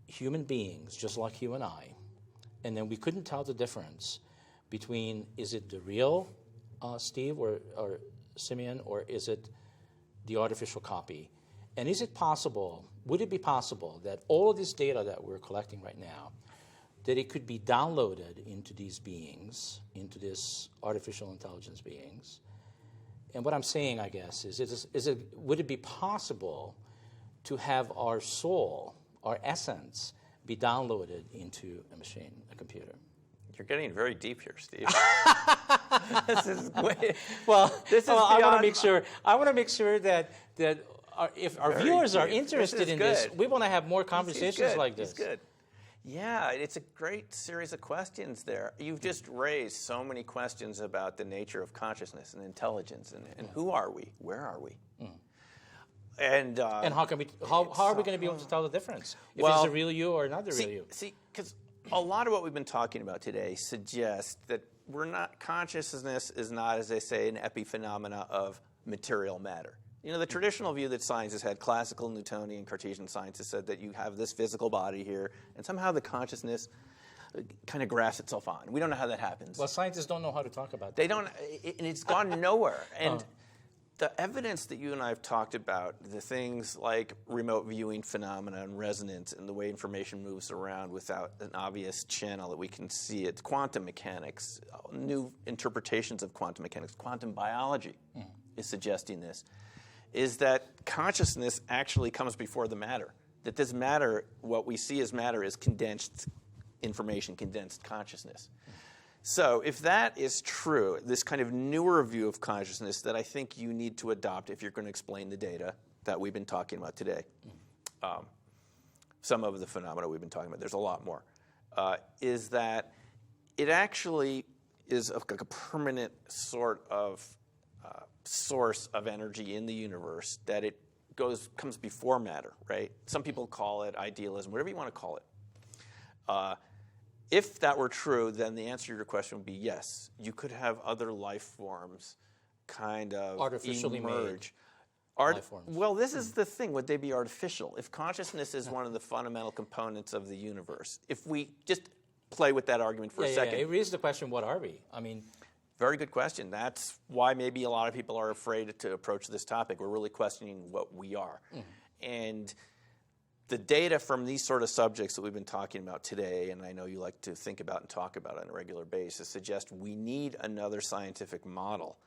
human beings just like you and I, and then we couldn't tell the difference between, is it the real Steve or Simeon, or is it the artificial copy? And is it possible, would it be possible that all of this data that we're collecting right now, that it could be downloaded into these beings, into this artificial intelligence beings? And what I'm saying, I guess, would it be possible to have our soul, our essence, be downloaded into a machine, a computer? You're getting very deep here, Steve. This is I want to make sure. I want to make sure that if our Very viewers are deep. interested This is in this, good. we want to have more conversations like this. He's good. Yeah, it's a great series of questions there. You've just raised so many questions about the nature of consciousness and intelligence, and who are we? Where are we? And how are we going to be able to tell the difference if well, it's the real you or not the real you? See, because a lot of what we've been talking about today suggests that consciousness is not, as they say, an epiphenomena of material matter. You know, the traditional view that science has had, classical Newtonian Cartesian science has said that you have this physical body here, and somehow the consciousness kind of grafts itself on. We don't know how that happens. Well, scientists don't know how to talk about that. They don't, and it's gone nowhere. And the evidence that you and I have talked about, the things like remote viewing phenomena and resonance and the way information moves around without an obvious channel that we can see it, quantum mechanics, new interpretations of quantum mechanics, quantum biology is suggesting this, is that consciousness actually comes before the matter. That this matter, what we see as matter, is condensed information, condensed consciousness. So if that is true, this kind of newer view of consciousness that I think you need to adopt if you're going to explain the data that we've been talking about today, some of the phenomena we've been talking about, there's a lot more, is that it actually is like a permanent sort of source of energy in the universe, that it comes before matter, right? Some people call it idealism, whatever you want to call it. If that were true, then the answer to your question would be yes. You could have other life forms kind of artificially emerge. Life forms. Well, this is the thing. Would they be artificial? If consciousness is one of the fundamental components of the universe, if we just play with that argument for a second. Yeah, it raises the question, what are we? I mean, very good question. That's why maybe a lot of people are afraid to approach this topic. We're really questioning what we are. And the data from these sort of subjects that we've been talking about today, and I know you like to think about and talk about on a regular basis, suggest we need another scientific model,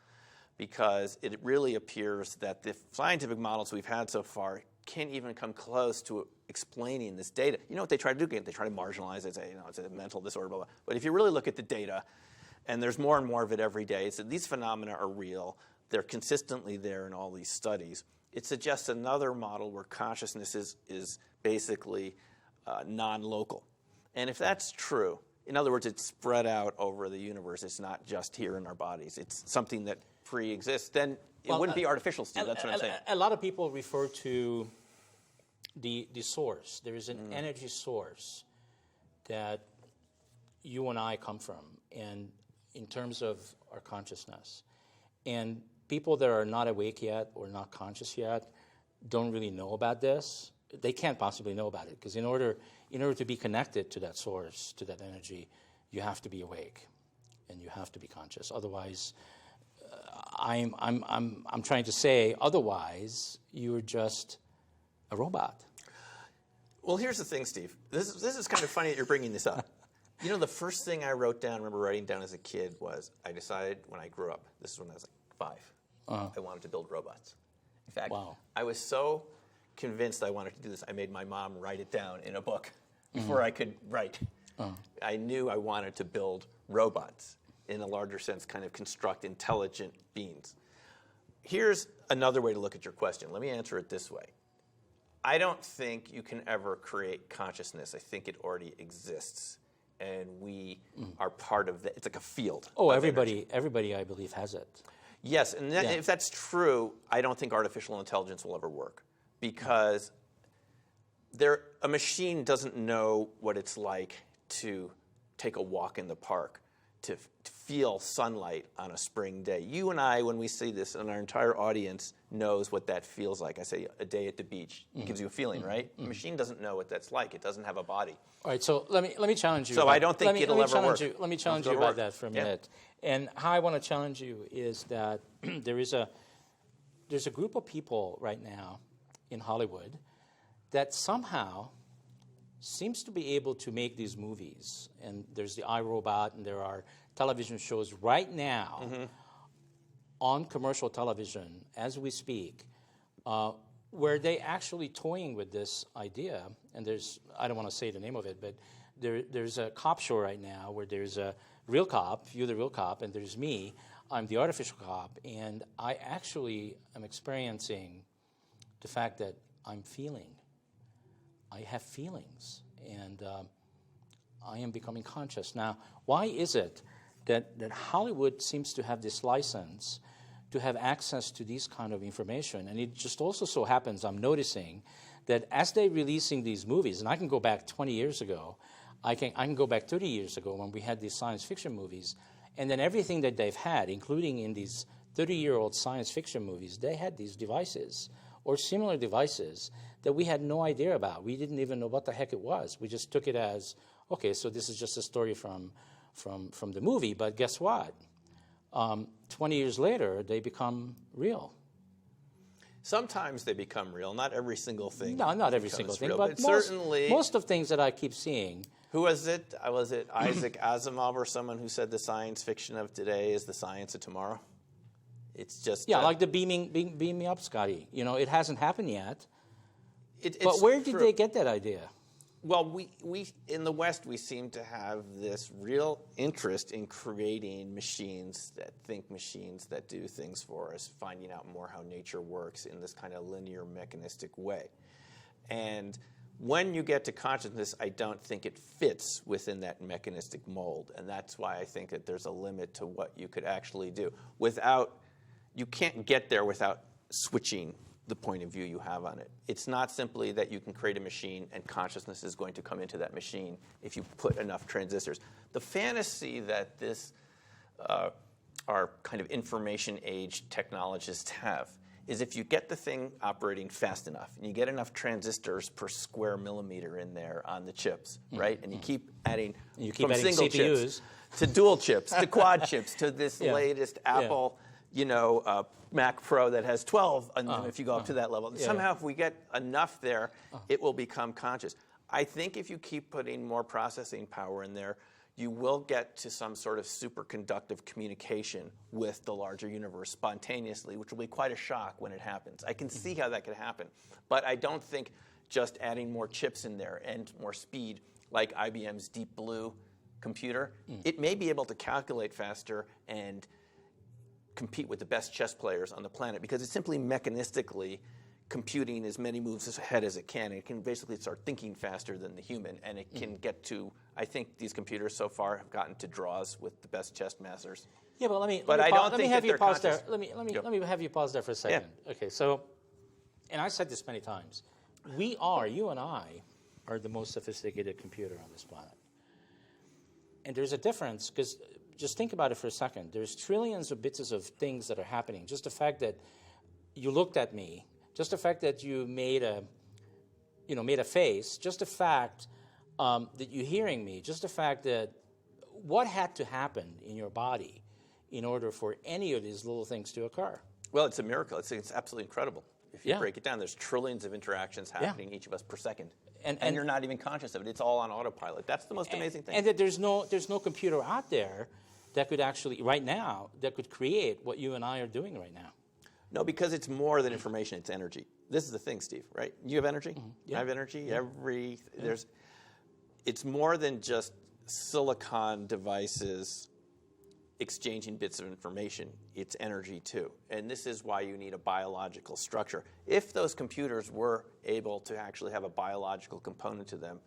because it really appears that the scientific models we've had so far can't even come close to explaining this data. You know what they try to do? They try to marginalize it, say, you know, it's a mental disorder, blah, blah. But if you really look at the data, and there's more and more of it every day, it's that these phenomena are real. They're consistently there in all these studies. It suggests another model where consciousness is basically non-local. And if that's true, in other words, it's spread out over the universe, it's not just here in our bodies, it's something that pre-exists, then it wouldn't be artificial, Steve. That's what I'm saying. A lot of people refer to the source. There is an energy source that you and I come from, and in terms of our consciousness. And people that are not awake yet or not conscious yet don't really know about this. They can't possibly know about it, because in order to be connected to that source, to that energy, you have to be awake and you have to be conscious. Otherwise, I'm trying to say, otherwise you're just a robot. Well, here's the thing, Steve. This is kind of funny that you're bringing this up. You know, the first thing I wrote down, I remember writing down as a kid, was I decided when I grew up, this is when I was like 5, I wanted to build robots. In fact, I was so convinced I wanted to do this, I made my mom write it down in a book before I could write. I knew I wanted to build robots, in a larger sense, kind of construct intelligent beings. Here's another way to look at your question. Let me answer it this way. I don't think you can ever create consciousness. I think it already exists. And we are part of that. It's like a field. Oh, everybody, I believe, has it. Yes, and if that's true, I don't think artificial intelligence will ever work, because a machine doesn't know what it's like to take a walk in the park, to feel sunlight on a spring day. You and I, when we see this, and our entire audience knows what that feels like. I say a day at the beach. It gives you a feeling, right? A machine doesn't know what that's like. It doesn't have a body. All right, so let me challenge you. So I don't think it'll ever work. Let me challenge you about that for a minute. And how I want to challenge you is that there's a group of people right now in Hollywood that somehow seems to be able to make these movies. And there's the iRobot, and there are television shows right now on commercial television as we speak, where they actually toying with this idea. And I don't want to say the name of it, but there's a cop show right now where there's a real cop, you're the real cop, and there's me, I'm the artificial cop, and I actually am experiencing the fact that I'm feeling. I have feelings, and I am becoming conscious. Now, why is it that Hollywood seems to have this license to have access to these kind of information? And it just also so happens, I'm noticing, that as they're releasing these movies, and I can go back 20 years ago, I can go back 30 years ago when we had these science fiction movies, and then everything that they've had, including in these 30-year-old science fiction movies, they had these devices or similar devices that we had no idea about. We didn't even know what the heck it was. We just took it as, okay, so this is just a story from the movie, but guess what? 20 years later, they become real. Sometimes they become real. Not every single thing. No, not every single thing, real, but certainly most of things that I keep seeing. Who was it? Was it Isaac Asimov or someone who said the science fiction of today is the science of tomorrow? It's just like the beam me up, Scotty. You know, it hasn't happened yet. But where did they get that idea? Well, we in the West, we seem to have this real interest in creating machines that do things for us, finding out more how nature works in this kind of linear, mechanistic way. And when you get to consciousness, I don't think it fits within that mechanistic mold. And that's why I think that there's a limit to what you could actually do. You can't get there without switching the point of view you have on it. It's not simply that you can create a machine and consciousness is going to come into that machine if you put enough transistors. The fantasy that our kind of information age technologists have is if you get the thing operating fast enough and you get enough transistors per square millimeter in there on the chips, right? And you keep adding from single CPUs. chips to dual chips to quad chips to this latest Apple Mac Pro that has 12 on them if you go up to that level. Somehow if we get enough there, it will become conscious. I think if you keep putting more processing power in there, you will get to some sort of superconductive communication with the larger universe spontaneously, which will be quite a shock when it happens. I can see how that could happen. But I don't think just adding more chips in there and more speed, like IBM's Deep Blue computer, it may be able to calculate faster and compete with the best chess players on the planet because it's simply mechanistically computing as many moves ahead as it can. And it can basically start thinking faster than the human, and it can get to, I think these computers so far have gotten to draws with the best chess masters. Yeah, but let me have you pause there. Let me have you pause there for a second. Yeah. Okay, so, and I said this many times, you and I are the most sophisticated computer on this planet. And there's a difference, because just think about it for a second. There's trillions of bits of things that are happening. Just the fact that you looked at me, just the fact that you made a face, just the fact that you're hearing me, just the fact that what had to happen in your body in order for any of these little things to occur? Well, it's a miracle. It's absolutely incredible. If you break it down, there's trillions of interactions happening each of us per second. And you're not even conscious of it. It's all on autopilot. That's the most amazing thing. And that there's no computer out there that could actually, right now, that could create what you and I are doing right now. No, because it's more than information, it's energy. This is the thing, Steve, right? You have energy, I have energy, it's more than just silicon devices exchanging bits of information. It's energy too. And this is why you need a biological structure. If those computers were able to actually have a biological component to them,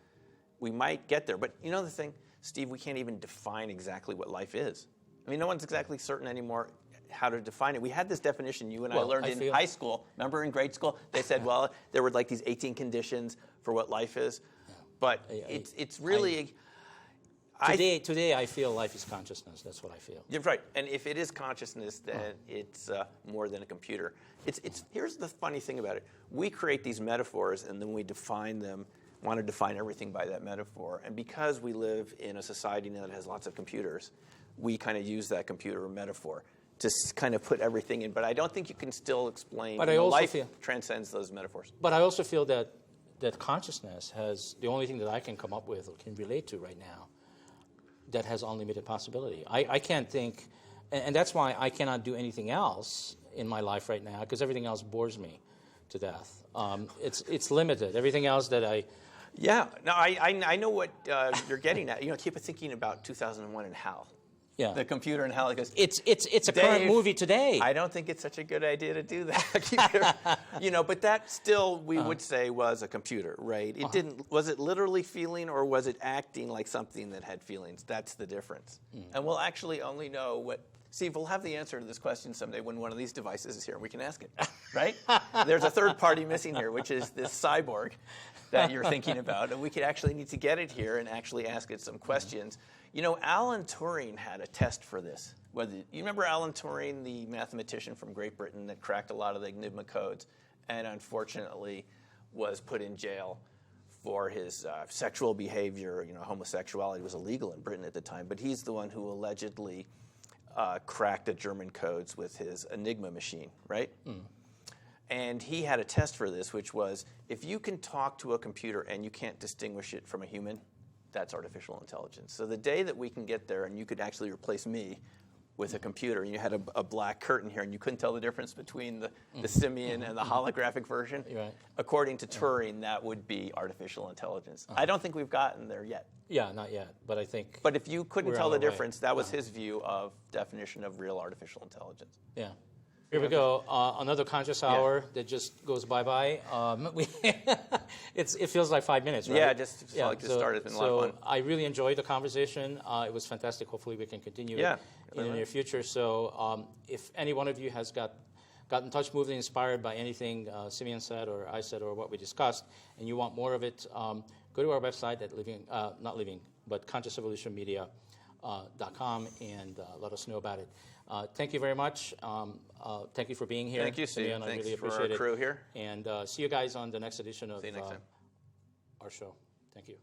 we might get there. But you know the thing, Steve, we can't even define exactly what life is. I mean, no one's exactly certain anymore how to define it. We had this definition you and I learned in high school. Remember in grade school? They said, well, there were like these 18 conditions for what life is. But it's really... Today I feel life is consciousness. That's what I feel. You're right. And if it is consciousness, then it's more than a computer. Here's the funny thing about it. We create these metaphors, and then we define them, want to define everything by that metaphor. And because we live in a society now that has lots of computers, we kind of use that computer metaphor to kind of put everything in. But I don't think you can still explain. But life transcends those metaphors. But I also feel that consciousness has the only thing that I can come up with or can relate to right now that has unlimited possibility. I can't think, and that's why I cannot do anything else in my life right now, because everything else bores me to death. It's limited. Everything else that I... Yeah. No, I know what you're getting at. You know, keep thinking about 2001 and HAL. Yeah. The computer and how it goes. It's a current movie today. I don't think it's such a good idea to do that. You know, but that still we would say was a computer, right? It didn't. Was it literally feeling, or was it acting like something that had feelings? That's the difference. And we'll actually only know what. Steve, we'll have the answer to this question someday when one of these devices is here and we can ask it, right? There's a third party missing here, which is this cyborg that you're thinking about, and we could actually need to get it here and actually ask it some questions. You know, Alan Turing had a test for this. You remember Alan Turing, the mathematician from Great Britain that cracked a lot of the Enigma codes and unfortunately was put in jail for his sexual behavior. You know, homosexuality was illegal in Britain at the time, but he's the one who allegedly cracked the German codes with his Enigma machine, right? And he had a test for this, which was if you can talk to a computer and you can't distinguish it from a human, that's artificial intelligence. So the day that we can get there and you could actually replace me with a computer, and you had a black curtain here and you couldn't tell the difference between the simian and the holographic version, according to Turing, that would be artificial intelligence. I don't think we've gotten there yet. Yeah, not yet, but I think. But if you couldn't tell the difference, that was his view of definition of real artificial intelligence. Yeah. Here we go. Another conscious hour that just goes bye-bye. It feels like 5 minutes, right? Yeah, just like this started. It's been a lot of fun. I really enjoyed the conversation. It was fantastic. Hopefully we can continue it in the near future. So if any one of you has got in touch, moved, and inspired by anything Simeon said or I said or what we discussed, and you want more of it, go to our website at consciousevolutionmedia.com and let us know about it. Thank you very much. Thank you for being here. Thank you, Steve. Simeon, I Thanks really for appreciate our crew here. And see you guys on the next edition of See you next time. our show. Thank you.